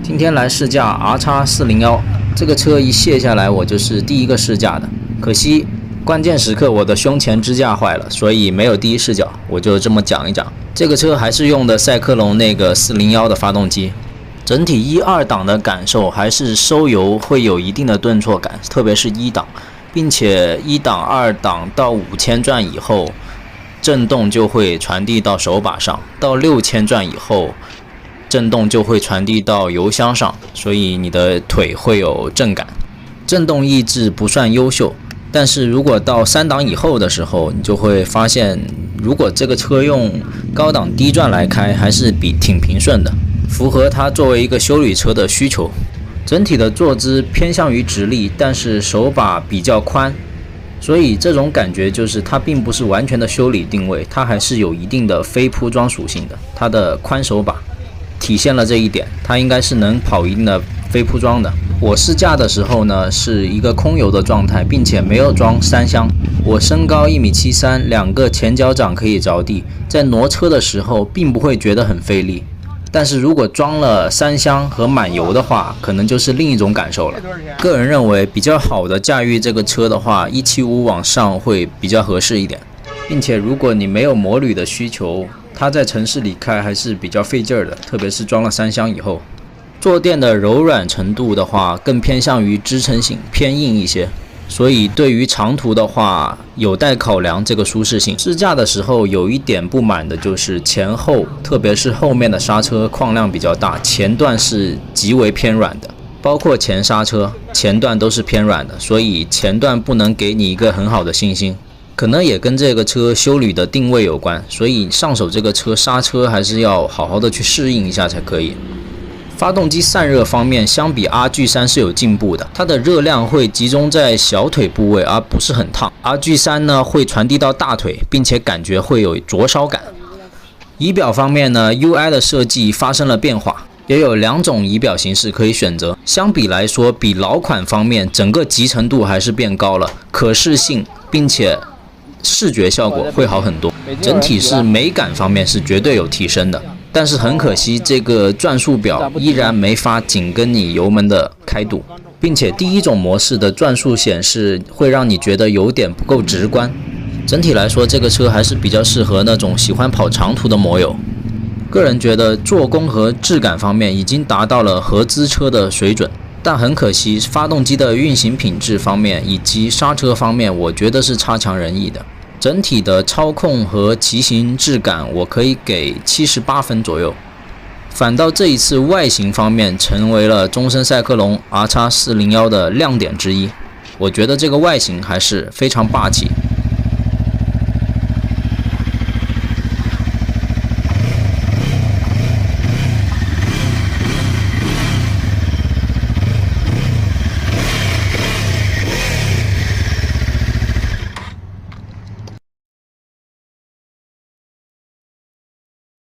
今天来试驾 RX401，这个车一卸下来，我就是第一个试驾的。可惜关键时刻我的胸前支架坏了，所以没有第一视角，我就这么讲一讲。这个车还是用的赛克龙那个401的发动机，整体1、2档的感受还是收油会有一定的顿挫感，特别是1档，并且1档、2档到5000转以后，震动就会传递到手把上，到6000转以后，震动就会传递到油箱上，所以你的腿会有震感。震动抑制不算优秀，但是如果到3档以后的时候，你就会发现，如果这个车用高档低转来开，还是挺平顺的，符合它作为一个休旅车的需求。整体的坐姿偏向于直立，但是手把比较宽，所以这种感觉就是它并不是完全的休旅定位，它还是有一定的非铺装属性的。它的宽手把体现了这一点，它应该是能跑一定的非铺装的。我试驾的时候呢，是一个空油的状态，并且没有装3箱。我身高1.73米，2个前脚掌可以着地，在挪车的时候并不会觉得很费力。但是如果装了3箱和满油的话，可能就是另一种感受了。个人认为比较好的驾驭这个车的话，175往上会比较合适一点，并且如果你没有摩旅的需求，它在城市里开还是比较费劲儿的，特别是装了3箱以后。坐垫的柔软程度的话，更偏向于支撑性，偏硬一些，所以对于长途的话，有待考量这个舒适性。试驾的时候有一点不满的就是前后，特别是后面的刹车况量比较大，前段是极为偏软的，包括前刹车前段都是偏软的，所以前段不能给你一个很好的信心。可能也跟这个车休旅的定位有关，所以上手这个车刹车还是要好好的去适应一下才可以。发动机散热方面，相比 RG3 是有进步的，它的热量会集中在小腿部位，而不是很烫。RG3 呢会传递到大腿，并且感觉会有灼烧感。仪表方面呢 ，UI 的设计发生了变化，也有2种仪表形式可以选择。相比来说，比老款方面整个集成度还是变高了，可视性，并且视觉效果会好很多。整体是美感方面是绝对有提升的。但是很可惜，这个转速表依然没法紧跟你油门的开度，并且第一种模式的转速显示会让你觉得有点不够直观。整体来说，这个车还是比较适合那种喜欢跑长途的摩友。个人觉得做工和质感方面已经达到了合资车的水准，但很可惜，发动机的运行品质方面以及刹车方面，我觉得是差强人意的。整体的操控和骑行质感我可以给78分左右，反倒这一次外形方面成为了终身赛克龙 RX401的亮点之一。我觉得这个外形还是非常霸气。